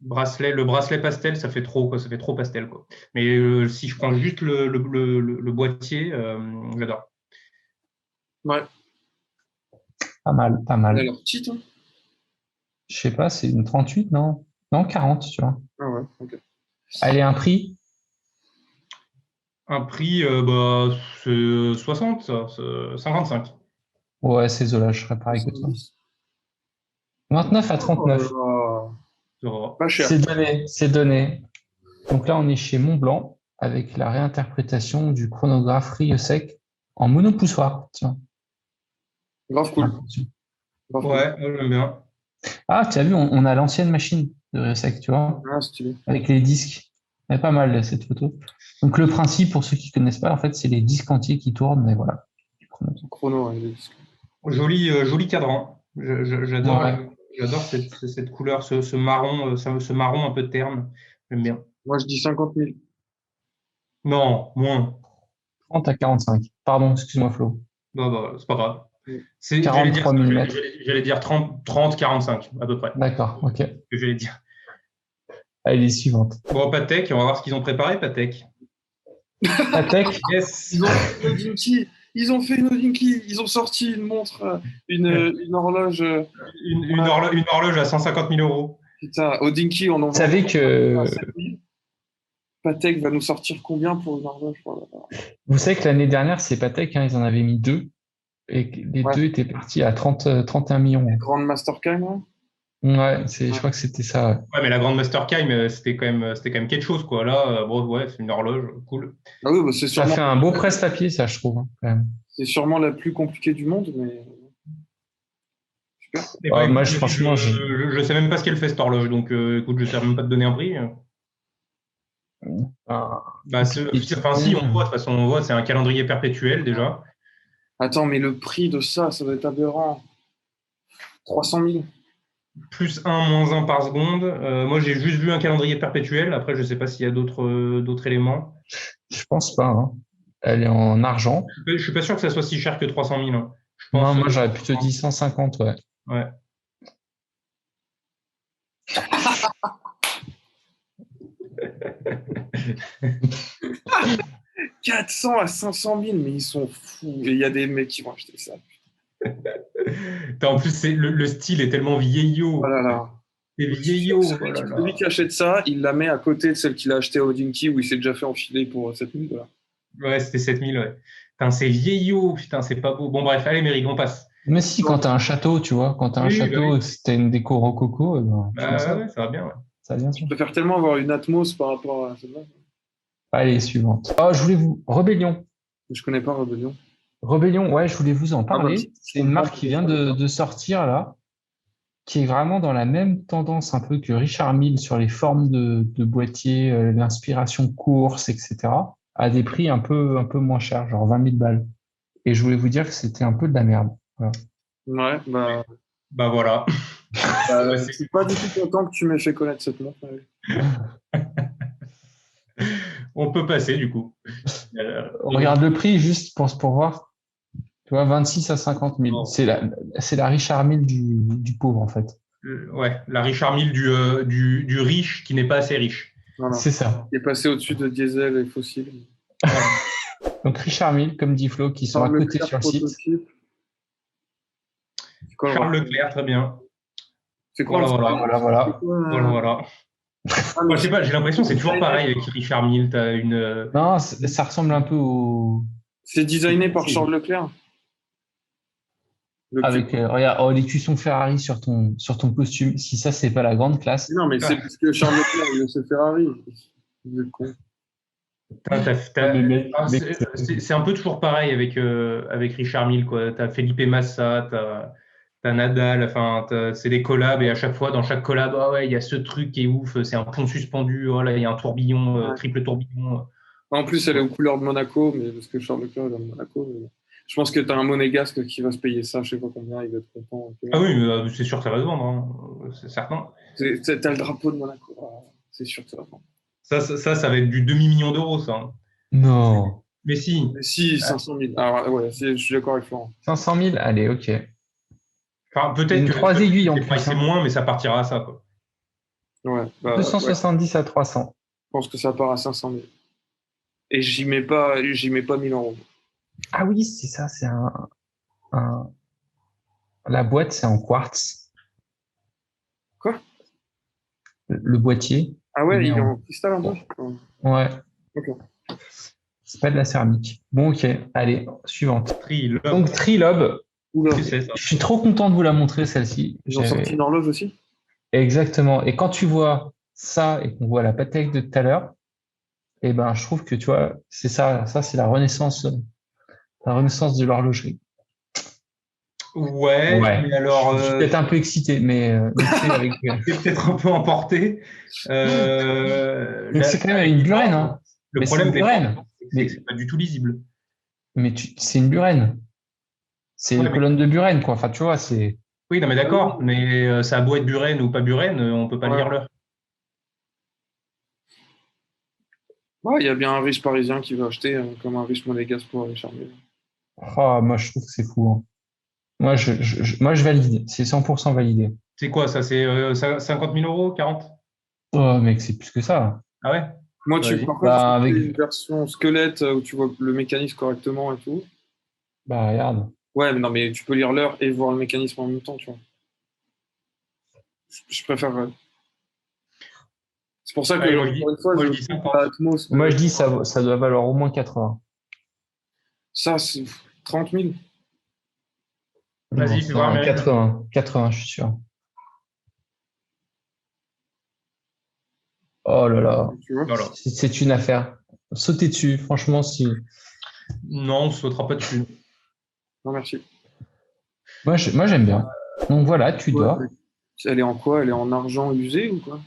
Le bracelet pastel, ça fait trop, quoi. Ça fait trop pastel, quoi. Mais si je prends juste le boîtier, j'adore. Ouais. Pas mal, pas mal. Alors, petite, hein. Je sais pas, c'est une 38, non? Non, 40, tu vois. Ah ouais, ok. Allez, un prix? Un prix, c'est 60, ça, c'est 55. Ouais, c'est Zola, je serais pareil que toi. 70. 29 à Oh 39. là là. Ça va. Pas cher. C'est donné, c'est donné. Donc là, on est chez Montblanc avec la réinterprétation du chronographe Rieux-Sec en monopoussoir. Tiens, Grave j'ai cool. l'impression. Grave cool. Ouais, j'aime bien. Ah, tu as vu, on a l'ancienne machine de Rieux-Sec, tu vois, Ah, stylé. avec les disques. Elle est pas mal, cette photo. Donc le principe, pour ceux qui connaissent pas, en fait, c'est les disques entiers qui tournent, et voilà. Chrono, ouais, les disques. Joli cadran. J'adore, Ouais, j'adore cette couleur, ce marron, ce marron un peu terne. J'aime bien. Moi, je dis 50 000. Non, moins. 30 à 45. Pardon, excuse-moi, Flo. C'est pas grave. Mm. J'allais dire 43 ça, mm. j'allais dire 30, 45, à peu près. D'accord, ok. Que j'allais dire. Allez, suivante. Bon, Patek, on va voir ce qu'ils ont préparé, Patek. Patek, Yes. Ils ont fait une Dinky. Ils ont fait une Dinky. Ils ont sorti une montre, une horloge. Une horloge à 150 000 euros. Putain, au Dinky, on en vous savez vend que, à 7 000. Patek va nous sortir combien pour une horloge? vous savez que l'année dernière, c'est Patek, hein, ils en avaient mis deux, et que les Ouais. deux étaient partis à 31 millions. Grande Mastercam, là. Ouais, je crois que c'était ça. Ouais. Ouais, mais la grande Mastercam, c'était quand même quelque chose, quoi. Là, bon, ouais, c'est une horloge, cool. Ah oui, bah, Ça fait un beau presse-papier, ça, je trouve, hein, quand même. c'est sûrement la plus compliquée du monde, mais super. Eh Ouais, ben, moi, écoute, franchement, je sais même pas ce qu'elle fait, cette horloge, donc écoute, je sais même pas te donner un prix. un Bah, enfin, si, on voit, de toute façon, on voit, c'est un calendrier perpétuel, déjà. Attends, mais le prix de ça doit être aberrant. 300 000. Plus 1, moins 1 par seconde. Moi, j'ai juste vu un calendrier perpétuel. Après, je sais pas s'il y a d'autres éléments. Je pense pas, hein. Elle est en argent. Je suis pas sûr que ça soit si cher que 300 000, hein. Je Non, pense. moi, j'aurais plutôt dit 150, ouais. Ouais. 400 à 500 000, mais ils sont fous. Et il y a des mecs qui vont acheter ça. En plus, le style est tellement vieillot. Oh là là. C'est vieillot. Oh là là. Celui qui achète ça, il la met à côté de celle qu'il a achetée au Dinky où il s'est déjà fait enfiler pour 7 000 $. Ouais, c'était 7000, ouais. Putain, c'est vieillot. Putain, c'est pas beau. Bon, bref, allez, Méric, on passe. Mais si, quand t'as un château, tu vois, quand t'as un Oui, bah château, oui. si t'as une déco rococo, ben, tu mets ça. Ouais, ça va bien, ouais. Ça vient. Je préfère tellement avoir une Atmos par rapport à celle-là. Allez, suivante. Oh, je voulais vous. Rébellion. Je connais pas Rebellion. Rébellion, ouais, je voulais vous en Ah bah, parler. C'est une marque qui vient de sortir là, qui est vraiment dans la même tendance un peu que Richard Mille sur les formes de boîtier, l'inspiration course, etc., à des prix un peu moins chers, genre 20 000 balles. Et je voulais vous dire que c'était un peu de la merde. Voilà. Ouais, bah. Bah voilà. Je suis pas du tout content que tu m'aies fait connaître cette montre. On peut passer, du coup. On regarde le prix juste pour voir. Tu vois, 26 à 50 000. Oh. C'est la Richard Mille du pauvre, en fait. Ouais, la Richard Mille du riche qui n'est pas assez riche. Voilà. C'est ça. Il est passé au-dessus de diesel et fossile. Donc, Richard Mille, comme dit Flo, qui sont à côté sur le site. Charles Leclerc, très bien. C'est quoi Voilà. Voilà. Moi, je sais pas, j'ai l'impression que c'est toujours pareil avec Richard Mille. T'as une. Non, ça ressemble un peu au. C'est designé par Charles Leclerc. Avec, regarde, les cuissons Ferrari sur ton costume. Si ça, c'est pas la grande classe. Non, mais c'est parce que Charles Leclerc, il c'est Ferrari. Vous êtes con. C'est un peu toujours pareil avec Richard Mille, quoi. T'as Felipe Massa, t'as Nadal, enfin, c'est des collabs et à chaque fois, dans chaque collab, ah ouais, il y a ce truc qui est ouf, c'est un pont suspendu, oh là, il y a un tourbillon, triple tourbillon. En plus, elle est aux couleurs de Monaco, mais parce que Charles Leclerc est de Monaco. Mais... Je pense que tu as un monégasque qui va se payer ça, je sais pas combien, il va être content. Ah oui, mais c'est sûr que ça va se vendre, hein. C'est certain. T'as le drapeau de Monaco, c'est sûr que ça va se vendre. Ça va être du demi-million d'euros, ça. Hein. Non. Mais si. Mais si, 500 000. Alors, ouais, je suis d'accord avec Florent. 500 000, allez, ok. Enfin, peut-être que 3 aiguilles en plus. C'est moins, mais ça partira à ça, quoi. Ouais, bah, 270 à 300. je pense que ça part à 500 000. Et j'y mets pas 1000 euros. Ah oui, c'est ça, c'est un- la boîte, c'est en quartz. Quoi? Le boîtier, Ah ouais, il est il est en. en cristal un peu? Ouais, Ok. c'est pas de la céramique. Bon, ok, allez, suivante. Trilob. Donc, Trilob, Oula, Qu'est-ce que c'est ça? je suis trop content de vous la montrer, celle-ci. ils ont sorti une horloge aussi? Exactement. Et quand tu vois ça et qu'on voit la Patek de tout à l'heure, eh ben, je trouve que tu vois, c'est ça, c'est la renaissance de l'horlogerie. Ouais, Ouais. mais alors, Je suis peut-être un peu excité, mais mixé avec. c'est peut-être un peu emporté. Mais c'est quand même Avec une Buren, l'image, hein. le Mais c'est une problème des Buren. formes, c'est que Mais, c'est pas du tout lisible. c'est une Buren. C'est Ouais, une colonne de Buren, quoi. Enfin, tu vois, c'est. oui, non, mais d'accord, mais ça a beau être Buren ou pas Buren, on peut pas Ouais. lire l'heure. Ouais, il y a bien un riche parisien qui va acheter comme un riche monégasque pour aller charmer. Oh, moi, je trouve que c'est fou, hein. Moi, je valide. C'est 100% validé. C'est quoi ça? C'est 50 000 euros, 40? Oh, mec, c'est plus que ça. Ah ouais? Moi, Vas-y. par contre, Bah, tu fais avec. une version squelette où tu vois le mécanisme correctement et tout. Bah, regarde. Ouais, mais non, mais tu peux lire l'heure et voir le mécanisme en même temps, tu vois. Je préfère. C'est pour ça que, Allez, encore une fois, moi, je je dis trouve 50. la Atmos. Moi, je dis ça doit valoir au moins 80. Ça, c'est 30 000. Non, Vas-y, fais voir, non, Amérique. 80. 80, je suis sûr. Oh là là. Tu vois. Voilà. C'est une affaire. Sautez dessus, franchement, si. Non, on ne sautera pas dessus. Non, merci. Moi, j'aime bien. Donc voilà, tu Ouais. dors. Elle est en quoi? Elle est en argent usé ou quoi?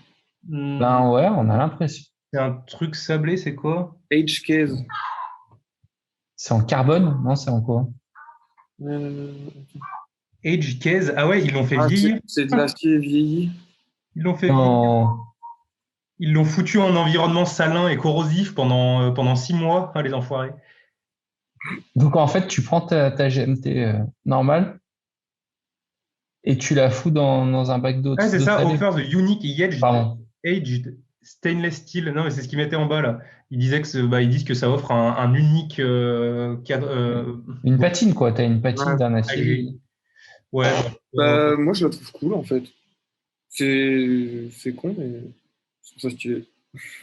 Hmm, Ben ouais, on a l'impression. c'est un truc sablé, c'est quoi? H-case. C'est en carbone? Non, c'est en quoi? Euh, Age Case. Ah ouais, ils l'ont fait Ah, vieillir. c'est de l'acier vieilli. Ils l'ont fait vieillir. Non. Ils l'ont foutu en environnement salin et corrosif pendant 6 mois, hein, les enfoirés. Donc en fait, tu prends ta GMT normale et tu la fous dans un bac Ah, c'est d'eau ça, salée. offer the unique Pardon. aged stainless steel. Non, mais c'est ce qu'ils mettaient en bas là. Ils disent que ça offre un unique cadre. Une patine, quoi. Tu as une patine Ouais. d'un acier. AGI. Ouais, Moi, je la trouve cool, en fait. C'est con, mais c'est ça stylé.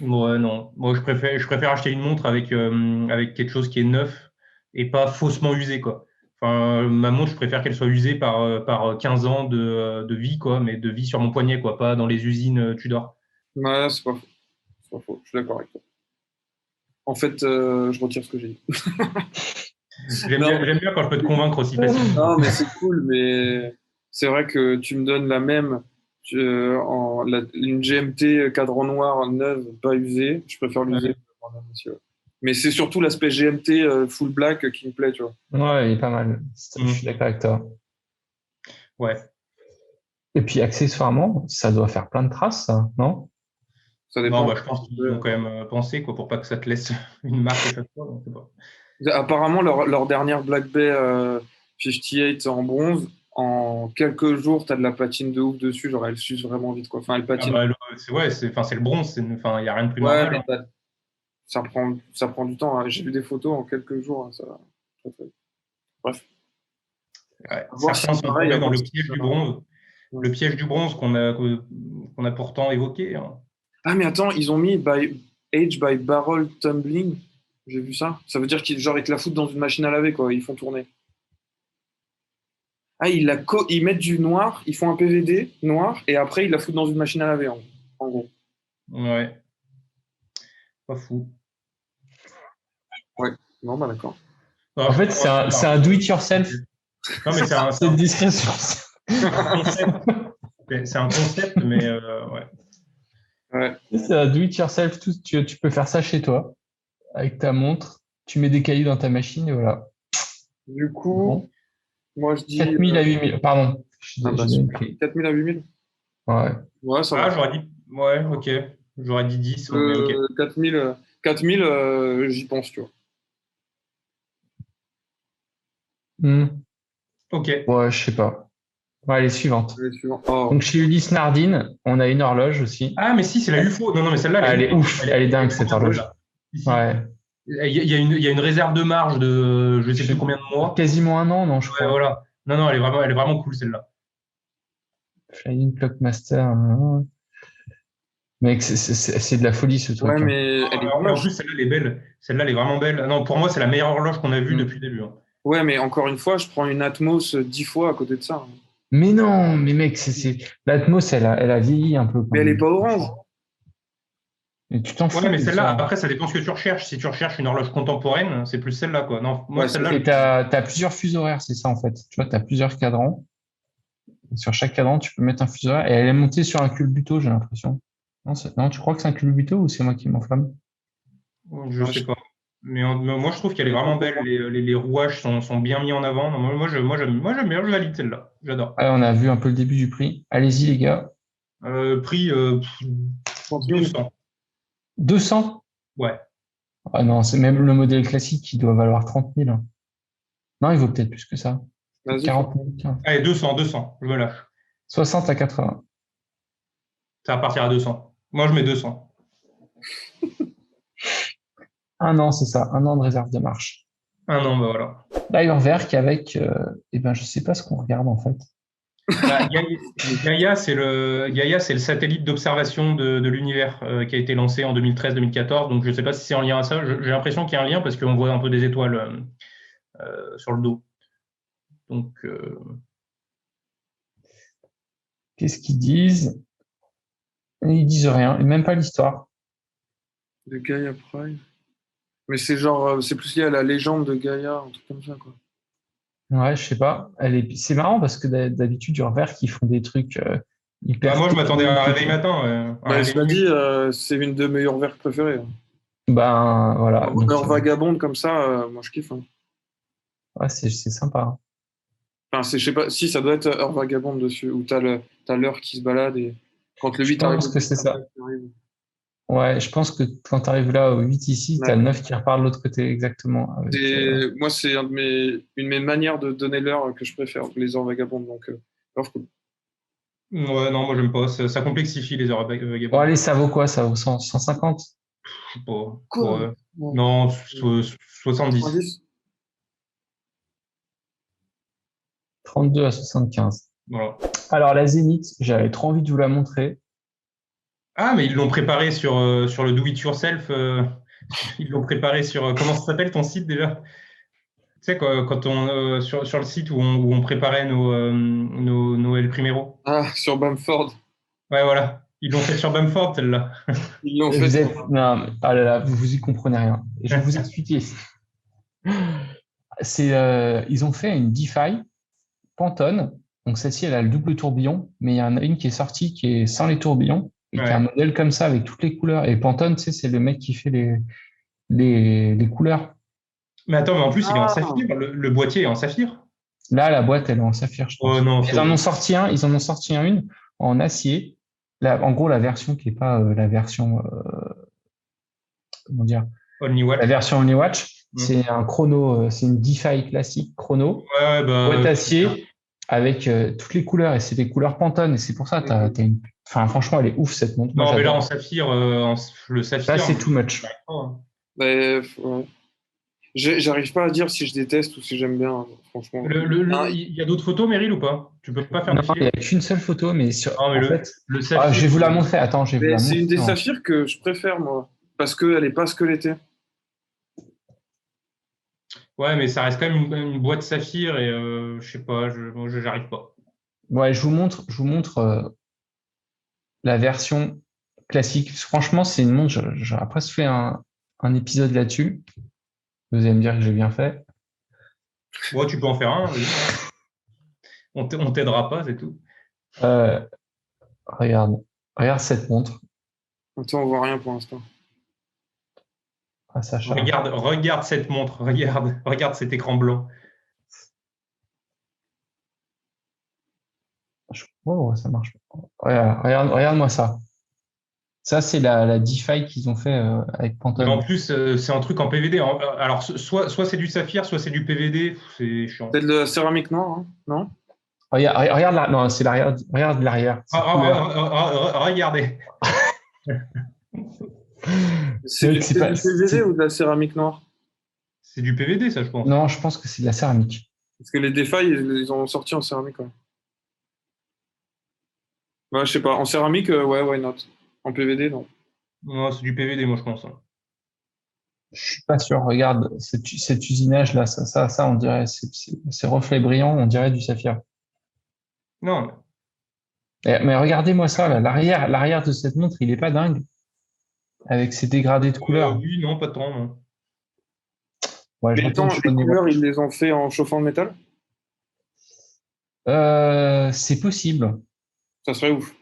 ouais, non. Moi, je préfère acheter une montre avec quelque chose qui est neuf et pas faussement usé, quoi. Enfin, ma montre, je préfère qu'elle soit usée par 15 ans de vie, quoi, mais de vie sur mon poignet, quoi, pas dans les usines Tudor. Ouais, c'est pas faux. C'est pas faux. Je suis d'accord avec toi. En fait, je retire ce que j'ai dit. J'aime Non, bien, j'aime bien quand je peux te convaincre aussi facilement. non, mais c'est cool, mais c'est vrai que tu me donnes la même, une GMT cadran noir neuve, pas usée. Je préfère l'user. Ouais. Mais c'est surtout l'aspect GMT full black qui me plaît, tu vois. Ouais, il est pas mal. Je suis Mm. d'accord avec toi. Ouais. Et puis accessoirement, ça doit faire plein de traces, ça, non? Ça Non, dépend. bah, je pense qu'ils ont quand même pensé, quoi, pour pas que ça te laisse une marque à chaque fois. Donc, c'est pas- Apparemment, leur dernière Black Bay 58 en bronze, en quelques jours, tu as de la patine de ouf dessus. Genre, elle s'use vraiment vite, quoi. Enfin, elle Ah patine. bah, ouais, c'est le bronze, enfin, il n'y a rien de plus Ouais, normal, mais hein. ça prend du temps, hein. J'ai vu des photos en quelques jours, hein, ça va. Bref. Ouais. À voir si Certains c'est sont pareil, à tombés dans voir le si piège ça- du bronze. Ouais. Le piège du bronze qu'on a pourtant évoqué, hein. Ah, mais attends, ils ont mis Age by Barrel Tumbling. J'ai vu ça. Ça veut dire qu'ils genre, ils te la foutent dans une machine à laver, quoi. Ils font tourner. Ah, ils mettent du noir, ils font un PVD noir, et après, ils la foutent dans une machine à laver, en gros. Ouais, pas fou. Ouais. Non, bah d'accord. Non, En je fait, trouve c'est un do-it-yourself. non, mais C'est une discrétion. un concept. C'est un concept, mais ouais. Ouais. C'est un do-it-yourself. Tu peux faire ça chez toi, avec ta montre. Tu mets des cailloux dans ta machine et voilà. Du coup, Bon. moi, je dis 4000 à 8000. Pardon. ah bah, J'ai donné le super. prix. 4 000 à 8 000. Ouais. Ouais, ça Ah, va. j'aurais dit. Ouais, ok. J'aurais dit 10, mais ok. 4 000, 4 000 j'y pense, tu vois. Hmm. Ok. Ouais, je sais pas. Ouais, les suivantes. Les suivants. Oh. Donc, chez Ulysse Nardine, on a une horloge aussi. Ah, mais si, c'est la UFO. Non, mais celle-là, Elle est ouf, elle est dingue, cette horloge. Si, si. Ouais. Il y a une réserve de marge de je sais plus combien de mois. Quasiment un an, non, je Ouais, crois. voilà. Non, elle est vraiment cool, celle-là. Flying Clockmaster. Mec, c'est de la folie, ce truc. Ouais, hein. mais elle est En plus, celle-là, elle est belle. Celle-là, elle est vraiment belle. Non, pour moi, c'est la meilleure horloge qu'on a vue depuis le début. Hein. Ouais, mais encore une fois, je prends une Atmos 10 fois à côté de ça. Mais non, mais mec, l'Atmos, elle a vieilli un peu. Mais elle est pas orange. Et tu t'en fous. Ouais, mais celle-là, ça. après, ça dépend ce que tu recherches. Si tu recherches une horloge contemporaine, c'est plus celle-là, quoi. Non, moi, Ouais, celle-là. Et t'as plusieurs fuseaux horaires, c'est ça, en fait. Tu vois, t'as plusieurs cadrans. Et sur chaque cadran, tu peux mettre un fuseau horaire. Et elle est montée sur un culbuto, j'ai l'impression. Non, tu crois que c'est un culbuto ou c'est moi qui m'enflamme? Je sais pas. Mais moi, je trouve qu'elle est vraiment belle. Les rouages sont bien mis en avant. Non, j'aime bien, je valide celle-là. J'adore. Ouais, on a vu un peu le début du prix. Allez-y, les gars. Prix 200. 200? Ouais. Ah non, c'est même le modèle classique qui doit valoir 30 000. hein. Non, il vaut peut-être plus que ça. Vas-y, 40 000. tiens. Allez, 200, je me lâche. 60 à 80. Ça va partir à 200. Moi, je mets 200. Un an, c'est ça. Un an de réserve de marche. Un an, bah voilà. Là, Urwerk avec, eh ben, je sais pas ce qu'on regarde en fait. Bah, Gaia, c'est le satellite d'observation de l'univers qui a été lancé en 2013-2014. Donc, je ne sais pas si c'est en lien à ça. J'ai l'impression qu'il y a un lien parce qu'on voit un peu des étoiles sur le dos. Donc, Qu'est-ce qu'ils disent? Ils disent rien, et même pas l'histoire. De Gaia Prime. Mais c'est genre, c'est plus lié à la légende de Gaia, un truc comme ça, quoi. Ouais, je sais pas. C'est marrant parce que d'habitude, Urwerk, ils font des trucs hyper. moi, je m'attendais à un réveil techniques. matin. Bah, je l'ai dit, c'est une de mes Urwerk préférées. Hein. Ben voilà. Donc, Heure vagabonde comme ça, moi je kiffe. Hein. ouais, c'est sympa. Enfin, je sais pas, si ça doit être Heure vagabonde dessus, où t'as l'heure qui se balade et quand le Je 8 arrive. pense que c'est ça. Ouais, je pense que quand tu arrives là au 8 ici, tu as le 9 qui repart de l'autre côté exactement. Moi, c'est une de mes manières de donner l'heure que je préfère, les heures vagabondes. Donc, cool. Ouais, non, moi, j'aime pas. Ça complexifie les heures vagabondes. Bon, allez, ça vaut quoi? Ça vaut 150? Je sais pas. Quoi? Ouais. Non, 70. 32 à 75. Voilà. Alors, la Zénith, j'avais trop envie de vous la montrer. Ah, mais ils l'ont préparé sur le Do It Yourself. Ils l'ont préparé sur. Comment ça s'appelle ton site déjà? Tu sais, quand on sur le site où on préparait nos El Primero. Ah, sur Bamford. Ouais, voilà. Ils l'ont fait sur Bamford, celle-là. Ils l'ont fait. Non, mais- ah là là, vous y comprenez rien. Et je vais vous expliquer. Ils ont fait une DeFi Pantone. Donc, celle-ci, elle a le double tourbillon, mais il y en a une qui est sortie qui est sans les tourbillons et qui a un modèle comme ça avec toutes les couleurs. Et Pantone, tu sais, c'est le mec qui fait les couleurs. Mais attends, mais en plus, il est en saphir. Le boîtier est en saphir. Là, la boîte, elle est en saphir, je pense. Oh non, Ils en ont sorti une en acier. Là, en gros, la version qui n'est pas la version, comment dire, Only Watch. la version Only Watch, c'est un chrono, c'est une DeFi classique chrono, boîte acier avec toutes les couleurs et c'est des couleurs Pantone et c'est pour ça t'as une. Enfin, franchement, elle est ouf cette montre. Non, mais là en saphir, le saphir. Là, c'est too much. Ouais. J'arrive pas à dire si je déteste ou si j'aime bien, franchement. Il y a d'autres photos, Meryl, ou pas? Tu peux pas faire non, défiler? il n'y a qu'une seule photo, mais le saphir. Je vais vous la montrer. Attends, je vais vous la montrer. C'est une des saphirs que je préfère, moi, parce qu'elle n'est pas squelettée. Ouais, mais ça reste quand même une boîte saphir et je sais pas, j'arrive pas. Ouais, je vous montre la version classique. Franchement, c'est une montre. J'aurais presque fait un épisode là-dessus. Vous allez me dire que j'ai bien fait. Ouais, tu peux en faire un. On t'aidera pas, c'est tout. Regarde cette montre. Attends, on voit rien pour l'instant. Ah, ça charge. Regarde cette montre. Regarde cet écran blanc. Oh, ça marche. Regarde-moi ça. Ça, c'est la DeFi qu'ils ont fait avec Pantone. Mais en plus, c'est un truc en PVD. Alors, soit c'est du saphir, soit c'est du PVD. C'est chiant. C'est de la céramique noire, hein, non? Regarde là. Non, c'est l'arrière. Regarde l'arrière. Regardez. C'est du PVD ou de la céramique noire? C'est du PVD, ça, je pense. Non, je pense que c'est de la céramique. Parce que les DeFi, ils ont sorti en céramique. Ouais. Ouais, je sais pas. En céramique, ouais, why not? En PVD, non. Non, c'est du PVD, moi, je pense. Je suis pas sûr. Regarde, cet usinage-là, ça, on dirait, ces reflets brillants, on dirait du saphir. Non. Mais regardez-moi ça, là. L'arrière de cette montre, il est pas dingue. Avec ses dégradés de couleurs. Oui, non, pas tant, non. Ouais, Mais attends, les couleurs, ils les ont fait en chauffant le métal? C'est possible. Ça serait ouf.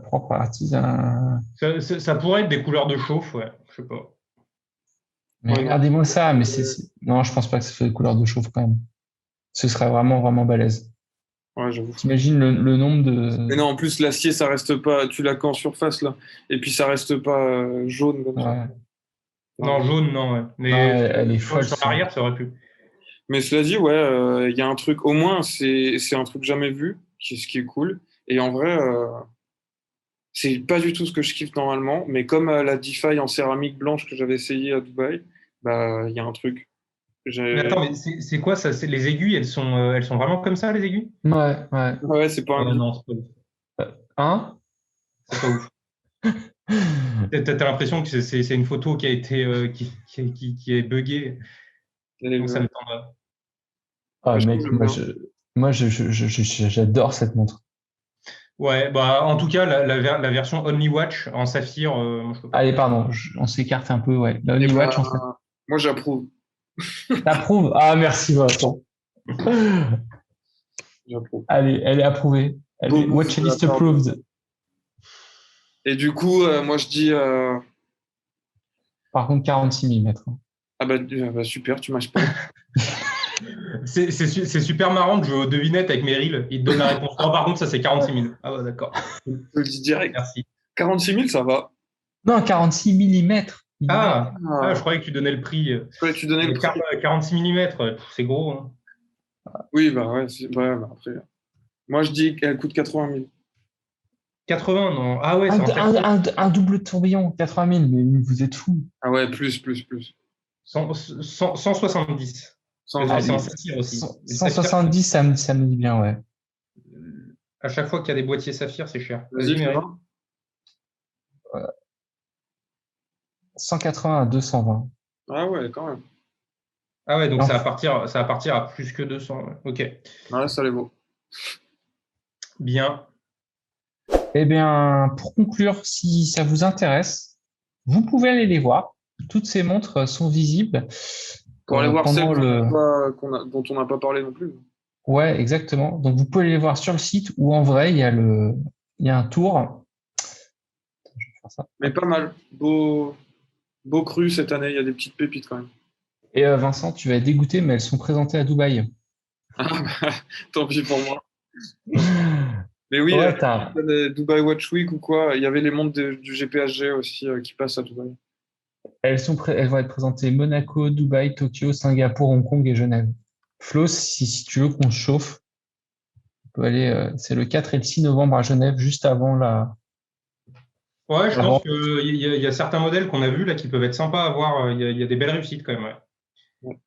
Propre artisan. Ça pourrait être des couleurs de chauffe, ouais. Je sais pas. Mais regardez-moi ça, mais non, je pense pas que ça fait des couleurs de chauffe quand même. Ce serait vraiment, vraiment balèze. Ouais, j'avoue. T'imagines le nombre de. Mais non, en plus, l'acier, ça reste pas. Tu l'as qu'en surface, là. Et puis, ça reste pas jaune comme ça. Non, jaune, non, ouais. Mais non, elle est folle. Sur l'arrière, ça aurait pu. Mais cela dit, ouais, il y a un truc, au moins, c'est un truc jamais vu, ce qui est cool. Et en vrai, c'est pas du tout ce que je kiffe normalement. Mais comme la DeFi en céramique blanche que j'avais essayé à Dubaï, bah, il y a un truc. Mais attends, mais c'est quoi ça? Les aiguilles, elles sont vraiment comme ça, les aiguilles? Ouais. Ouais, c'est pas un. Non, c'est pas ouf. Hein? C'est pas ouf. T'as l'impression que c'est une photo qui a été qui est buggée. Donc ça me tend. Ah, mec, moi, j'adore cette montre. Ouais, bah en tout cas, la version Only Watch en saphir, moi, je peux pas. Allez, pardon, on s'écarte un peu, ouais. La Only Watch, en fait. Moi, j'approuve. T'approuves? Ah, merci, Vincent. J'approuve. Allez, elle est approuvée. Watchlist approved. Et du coup, moi, je dis. Par contre, 46 mm. Ah bah super, tu m'as spoilé. C'est super marrant que je joue aux devinettes avec Meryl. Il te donne la réponse. Oh, par contre, ça, c'est 46 000. Ah ouais, d'accord. Je le dis direct. Merci. 46 000, ça va. Non, 46 mm. Je croyais que tu donnais le prix. Je croyais que tu donnais le prix. 46 mm, c'est gros. Hein. Oui, bah ouais, bah après. Moi, je dis qu'elle coûte 80 000. 80, non. Ah ouais, c'est un double tourbillon, 80 000, mais vous êtes fous. Ah ouais, plus. 170. C'est un saphir aussi. 170, ça me dit bien, ouais. À chaque fois qu'il y a des boîtiers saphir, c'est cher. Vas-y, Meryl. 180 à 220. Ah ouais, quand même. Ah ouais, donc ça va partir à plus que 200. Ouais. Ok. Ouais, ça les vaut. Bien. Eh bien, pour conclure, si ça vous intéresse, vous pouvez aller les voir. Toutes ces montres sont visibles. Pour aller voir celles le... dont on n'a pas parlé non plus. Ouais, exactement. Donc, vous pouvez les voir sur le site ou en vrai, il y a un tour. Je vais faire ça. Mais pas mal. Beau cru cette année. Il y a des petites pépites quand même. Et Vincent, tu vas être dégoûté, mais elles sont présentées à Dubaï. Ah bah, tant pis pour moi. Mais oui, Dubai Watch Week ou quoi, il y avait les montres du GPHG aussi qui passent à Dubaï. Elles vont être présentées Monaco, Dubaï, Tokyo, Singapour, Hong Kong et Genève. Flo, si tu veux qu'on se chauffe, on peut aller. C'est le 4 et le 6 novembre à Genève, juste avant la. Ouais, je pense qu'il y a certains modèles qu'on a vus là qui peuvent être sympas à voir. Il y a des belles réussites quand même. Ouais,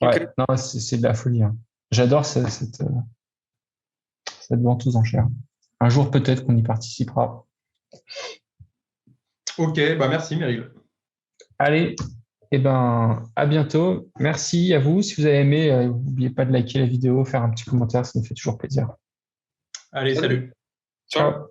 okay. Non, c'est de la folie. Hein. J'adore cette vente aux enchères. Un jour, peut-être qu'on y participera. Ok, bah merci Meryl. Allez, à bientôt. Merci à vous. Si vous avez aimé, n'oubliez pas de liker la vidéo, faire un petit commentaire, ça nous fait toujours plaisir. Allez, salut. Ciao.